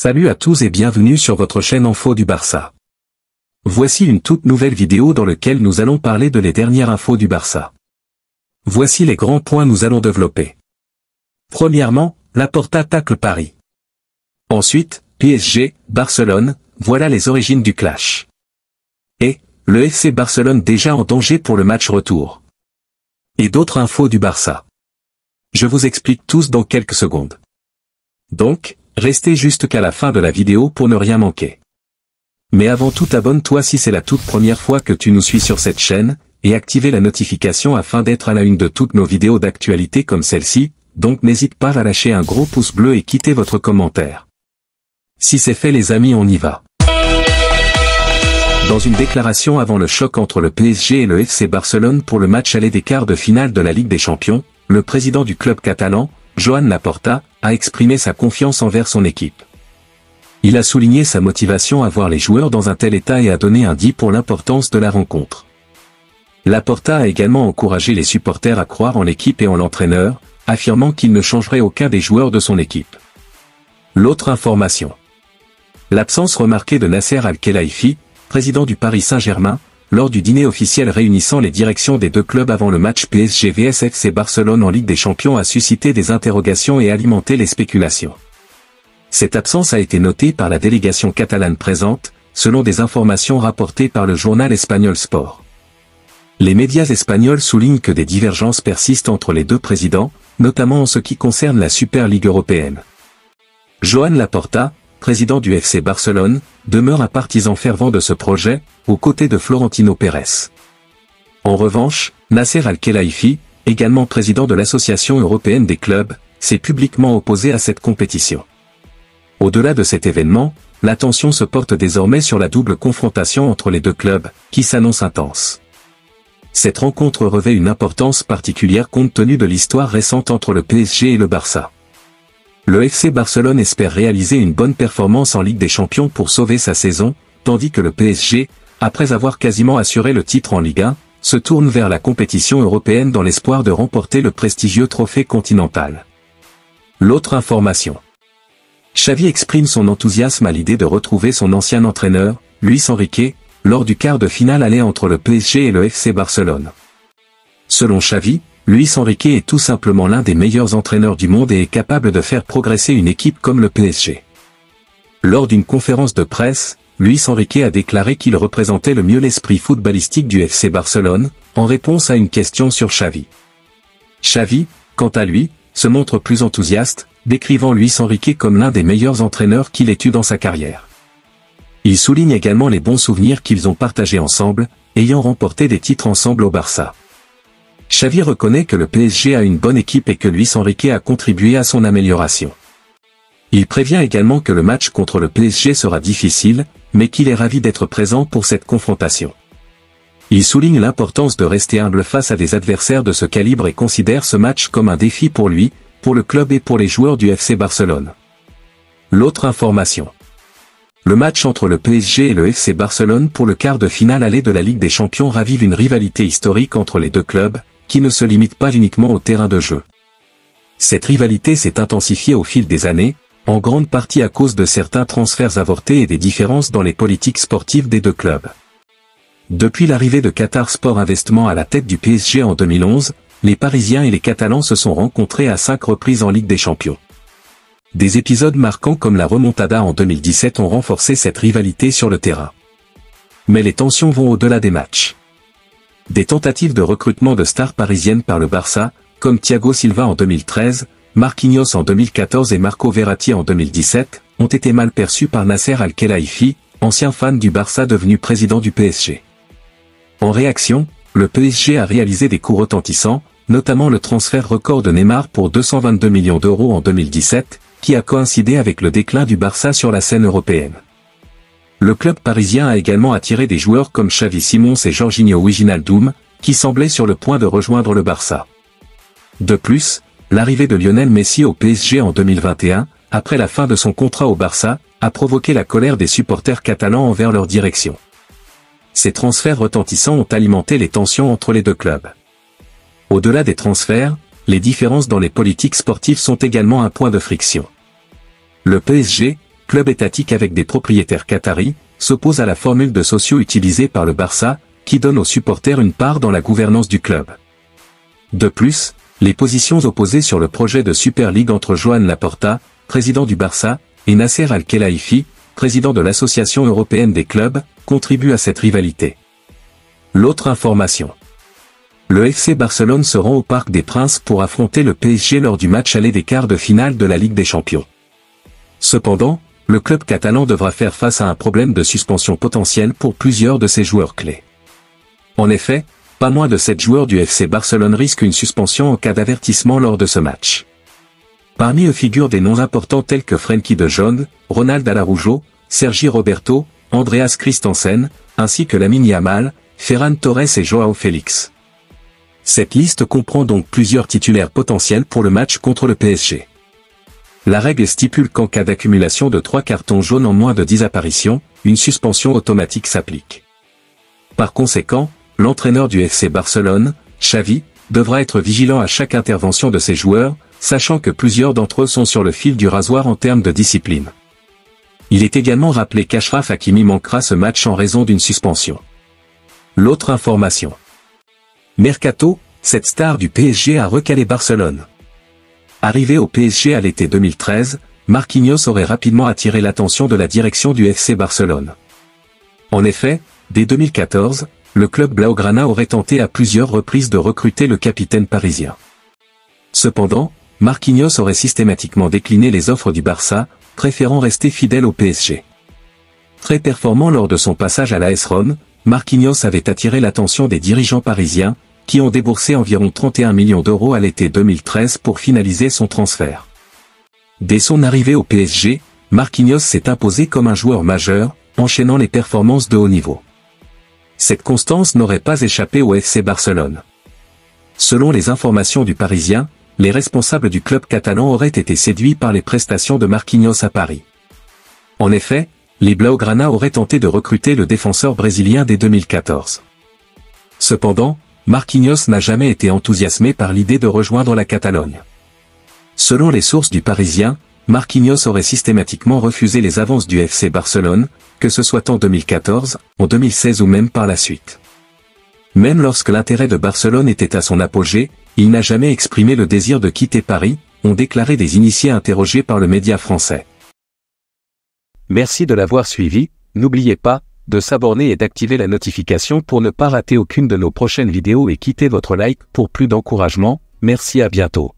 Salut à tous et bienvenue sur votre chaîne Info du Barça. Voici une toute nouvelle vidéo dans laquelle nous allons parler de les dernières infos du Barça. Voici les grands points nous allons développer. Premièrement, Laporta tacle Paris. Ensuite, PSG, Barcelone, voilà les origines du clash. Et, le FC Barcelone déjà en danger pour le match retour. Et d'autres infos du Barça. Je vous explique tous dans quelques secondes. Donc, restez juste qu'à la fin de la vidéo pour ne rien manquer. Mais avant tout, abonne-toi si c'est la toute première fois que tu nous suis sur cette chaîne, et activez la notification afin d'être à la une de toutes nos vidéos d'actualité comme celle-ci, donc n'hésite pas à lâcher un gros pouce bleu et quitter votre commentaire. Si c'est fait les amis, on y va. Dans une déclaration avant le choc entre le PSG et le FC Barcelone pour le match aller des quarts de finale de la Ligue des Champions, le président du club catalan, Joan Laporta, a exprimé sa confiance envers son équipe. Il a souligné sa motivation à voir les joueurs dans un tel état et a donné un 10 pour l'importance de la rencontre. Laporta a également encouragé les supporters à croire en l'équipe et en l'entraîneur, affirmant qu'il ne changerait aucun des joueurs de son équipe. L'autre information. L'absence remarquée de Nasser Al-Khelaifi, président du Paris Saint-Germain, lors du dîner officiel réunissant les directions des deux clubs avant le match PSG vs FC Barcelone en Ligue des Champions a suscité des interrogations et alimenté les spéculations. Cette absence a été notée par la délégation catalane présente, selon des informations rapportées par le journal espagnol Sport. Les médias espagnols soulignent que des divergences persistent entre les deux présidents, notamment en ce qui concerne la Super Ligue européenne. Joan Laporta, président du FC Barcelone, demeure un partisan fervent de ce projet, aux côtés de Florentino Pérez. En revanche, Nasser Al-Khelaifi, également président de l'Association européenne des clubs, s'est publiquement opposé à cette compétition. Au-delà de cet événement, l'attention se porte désormais sur la double confrontation entre les deux clubs, qui s'annonce intense. Cette rencontre revêt une importance particulière compte tenu de l'histoire récente entre le PSG et le Barça. Le FC Barcelone espère réaliser une bonne performance en Ligue des Champions pour sauver sa saison, tandis que le PSG, après avoir quasiment assuré le titre en Ligue 1, se tourne vers la compétition européenne dans l'espoir de remporter le prestigieux trophée continental. L'autre information. Xavi exprime son enthousiasme à l'idée de retrouver son ancien entraîneur, Luis Enrique, lors du quart de finale aller entre le PSG et le FC Barcelone. Selon Xavi, Luis Enrique est tout simplement l'un des meilleurs entraîneurs du monde et est capable de faire progresser une équipe comme le PSG. Lors d'une conférence de presse, Luis Enrique a déclaré qu'il représentait le mieux l'esprit footballistique du FC Barcelone, en réponse à une question sur Xavi. Xavi, quant à lui, se montre plus enthousiaste, décrivant Luis Enrique comme l'un des meilleurs entraîneurs qu'il ait eu dans sa carrière. Il souligne également les bons souvenirs qu'ils ont partagés ensemble, ayant remporté des titres ensemble au Barça. Xavi reconnaît que le PSG a une bonne équipe et que Luis Enrique a contribué à son amélioration. Il prévient également que le match contre le PSG sera difficile, mais qu'il est ravi d'être présent pour cette confrontation. Il souligne l'importance de rester humble face à des adversaires de ce calibre et considère ce match comme un défi pour lui, pour le club et pour les joueurs du FC Barcelone. L'autre information. Le match entre le PSG et le FC Barcelone pour le quart de finale aller de la Ligue des Champions ravive une rivalité historique entre les deux clubs, qui ne se limite pas uniquement au terrain de jeu. Cette rivalité s'est intensifiée au fil des années, en grande partie à cause de certains transferts avortés et des différences dans les politiques sportives des deux clubs. Depuis l'arrivée de Qatar Sport Investissement à la tête du PSG en 2011, les Parisiens et les Catalans se sont rencontrés à 5 reprises en Ligue des Champions. Des épisodes marquants comme la remontada en 2017 ont renforcé cette rivalité sur le terrain. Mais les tensions vont au-delà des matchs. Des tentatives de recrutement de stars parisiennes par le Barça, comme Thiago Silva en 2013, Marquinhos en 2014 et Marco Verratti en 2017, ont été mal perçues par Nasser Al-Khelaifi, ancien fan du Barça devenu président du PSG. En réaction, le PSG a réalisé des coups retentissants, notamment le transfert record de Neymar pour 222 millions d'euros en 2017, qui a coïncidé avec le déclin du Barça sur la scène européenne. Le club parisien a également attiré des joueurs comme Xavi Simons et Jorginho Wijnaldum, qui semblaient sur le point de rejoindre le Barça. De plus, l'arrivée de Lionel Messi au PSG en 2021, après la fin de son contrat au Barça, a provoqué la colère des supporters catalans envers leur direction. Ces transferts retentissants ont alimenté les tensions entre les deux clubs. Au-delà des transferts, les différences dans les politiques sportives sont également un point de friction. Le PSG, club étatique avec des propriétaires qataris, s'oppose à la formule de sociaux utilisée par le Barça, qui donne aux supporters une part dans la gouvernance du club. De plus, les positions opposées sur le projet de Super League entre Joan Laporta, président du Barça, et Nasser Al-Khelaifi, président de l'Association européenne des clubs, contribuent à cette rivalité. L'autre information. Le FC Barcelone se rend au Parc des Princes pour affronter le PSG lors du match aller des quarts de finale de la Ligue des Champions. Cependant, le club catalan devra faire face à un problème de suspension potentielle pour plusieurs de ses joueurs clés. En effet, pas moins de 7 joueurs du FC Barcelone risquent une suspension en cas d'avertissement lors de ce match. Parmi eux figurent des noms importants tels que Frenkie de Jong, Ronald Araujo, Sergi Roberto, Andreas Christensen, ainsi que Lamine Yamal, Ferran Torres et Joao Félix. Cette liste comprend donc plusieurs titulaires potentiels pour le match contre le PSG. La règle stipule qu'en cas d'accumulation de 3 cartons jaunes en moins de 10 apparitions, une suspension automatique s'applique. Par conséquent, l'entraîneur du FC Barcelone, Xavi, devra être vigilant à chaque intervention de ses joueurs, sachant que plusieurs d'entre eux sont sur le fil du rasoir en termes de discipline. Il est également rappelé qu'Achraf Hakimi manquera ce match en raison d'une suspension. L'autre information. Mercato, cette star du PSG a recalé Barcelone. Arrivé au PSG à l'été 2013, Marquinhos aurait rapidement attiré l'attention de la direction du FC Barcelone. En effet, dès 2014, le club blaugrana aurait tenté à plusieurs reprises de recruter le capitaine parisien. Cependant, Marquinhos aurait systématiquement décliné les offres du Barça, préférant rester fidèle au PSG. Très performant lors de son passage à l'AS Rome, Marquinhos avait attiré l'attention des dirigeants parisiens, qui ont déboursé environ 31 millions d'euros à l'été 2013 pour finaliser son transfert. Dès son arrivée au PSG, Marquinhos s'est imposé comme un joueur majeur, enchaînant les performances de haut niveau. Cette constance n'aurait pas échappé au FC Barcelone. Selon les informations du Parisien, les responsables du club catalan auraient été séduits par les prestations de Marquinhos à Paris. En effet, les blaugrana auraient tenté de recruter le défenseur brésilien dès 2014. Cependant, Marquinhos n'a jamais été enthousiasmé par l'idée de rejoindre la Catalogne. Selon les sources du Parisien, Marquinhos aurait systématiquement refusé les avances du FC Barcelone, que ce soit en 2014, en 2016 ou même par la suite. Même lorsque l'intérêt de Barcelone était à son apogée, il n'a jamais exprimé le désir de quitter Paris, ont déclaré des initiés interrogés par le média français. Merci de l'avoir suivi, n'oubliez pas de s'abonner et d'activer la notification pour ne pas rater aucune de nos prochaines vidéos et quittez votre like pour plus d'encouragement, merci à bientôt.